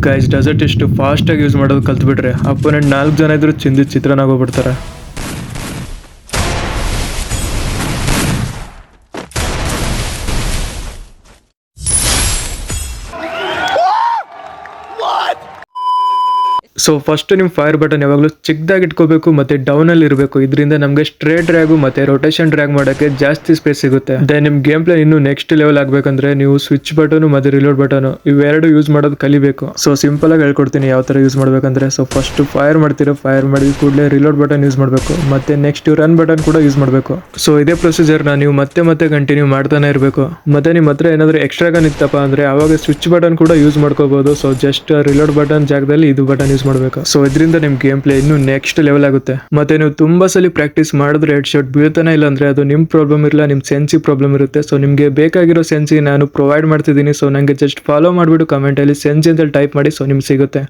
Guys dessert ಎಷ್ಟು ಫಾಸ್ಟಾಗಿ use ಮಾಡೋದು ಕಲ್ತ್ಬಿಟ್ರೆ ಅಪೋನೆಂಟ್ 4 ಜನ ಇದ್ರು ಚಿತ್ರಾನ್ನ ಆಗೋಗ್ಬಿಡ್ತಾರೆ. ಸೊ ಫಸ್ಟ್ ನಿಮ್ಮ ಫೈರ್ ಬಟನ್ ಯಾವಾಗಲೂ ಚಿಕ್ಕದಾಗಿ ಇಟ್ಕೋಬೇಕು ಮತ್ತೆ ಡೌನ್ ಅಲ್ಲಿ ಇರಬೇಕು. ಇದರಿಂದ ನಮಗೆ ಸ್ಟ್ರೇಟ್ ಡ್ರ್ಯಾಗು ಮತ್ತೆ ರೊಟೇಷನ್ ಡ್ರ್ಯಾಗ್ ಮಾಡೋಕ್ಕೆ ಜಾಸ್ತಿ ಸ್ಪೇಸ್ ಸಿಗುತ್ತೆ. ದೆನ್ ನಿಮ್ಮ ಗೇಮ್ ಪ್ಲೇ ಇನ್ನೂ ನೆಕ್ಸ್ಟ್ ಲೆವೆಲ್ ಆಗಬೇಕಂದ್ರೆ ನೀವು ಸ್ವಿಚ್ ಬಟನ್ ಮತ್ತೆ ರಿಲೋಡ್ ಬಟನ್ ಇವೆರಡು ಯೂಸ್ ಮಾಡೋದು ಕಲಿಬೇಕು. ಸೊ ಸಿಂಪಲ್ ಆಗಿ ಹೇಳ್ಕೊಡ್ತೀನಿ ಯಾವ ತರ ಯೂಸ್ ಮಾಡ್ಬೇಕಂದ್ರೆ, ಸೊ ಫಸ್ಟ್ ಫೈರ್ ಮಾಡ್ತೀರಾ, ಫೈರ್ ಮಾಡಿದ ಕೂಡಲೇ ರಿಲೋಡ್ ಬಟನ್ ಯೂಸ್ ಮಾಡಬೇಕು ಮತ್ತೆ ನೆಕ್ಸ್ಟ್ ರನ್ ಬಟನ್ ಕೂಡ ಯೂಸ್ ಮಾಡಬೇಕು. ಸೊ ಇದೇ ಪ್ರೊಸೀಜರ್ನ ನೀವು ಮತ್ತೆ ಕಂಟಿನ್ಯೂ ಮಾಡ್ತಾನೆ ಇರಬೇಕು. ಮತ್ತೆ ನಿಮ್ಮ ಹತ್ರ ಏನಾದರೂ ಎಕ್ಸ್ಟ್ರಾ ಗನ್ ಇತ್ತಪ್ಪ ಅಂದ್ರೆ ಅವಾಗ ಸ್ವಿಚ್ ಬಟನ್ ಕೂಡ ಯೂಸ್ ಮಾಡ್ಕೋಬಹುದು. ಸೊ ಜಸ್ಟ್ ರಿಲೋಡ್ ಬಟನ್ ಜಾಗದಲ್ಲಿ ಇದು ಬಟನ್ ಯೂಸ್ ಮಾಡಬೇಕು. ಸೊ ಇದರಿಂದ ನಿಮ್ ಗೇಮ್ ಪ್ಲೇ ಇನ್ನೂ ನೆಕ್ಸ್ಟ್ ಲೆವೆಲ್ ಆಗುತ್ತೆ. ಮತ್ತೆ ನೀವು ತುಂಬಾ ಸಲ ಪ್ರಾಕ್ಟೀಸ್ ಮಾಡಿದ್ರೆ ಹೆಡ್ ಶಾಟ್ ಬೀಳ್ತಾನೆ ಇಲ್ಲ ಅಂದ್ರೆ ಅದು ನಿಮ್ ಪ್ರಾಬ್ಲಮ್ ಇರಲ್ಲ, ನಿಮ್ ಸೆನ್ಸಿ ಪ್ರಾಬ್ಲಮ್ ಇರುತ್ತೆ. ಸೊ ನಿಮ್ಗೆ ಬೇಕಾಗಿರೋ ಸೆನ್ಸಿ ನಾನು ಪ್ರೊವೈಡ್ ಮಾಡ್ತಿದ್ದೀನಿ. ಸೊ ನಂಗೆ ಜಸ್ಟ್ ಫಾಲೋ ಮಾಡ್ಬಿಟ್ಟು ಕಮೆಂಟ್ ಅಲ್ಲಿ ಸೆನ್ಸಿ ಅಂತ ಟೈಪ್ ಮಾಡಿ, ಸೊ ನಿಮ್ಗೆ ಸಿಗುತ್ತೆ.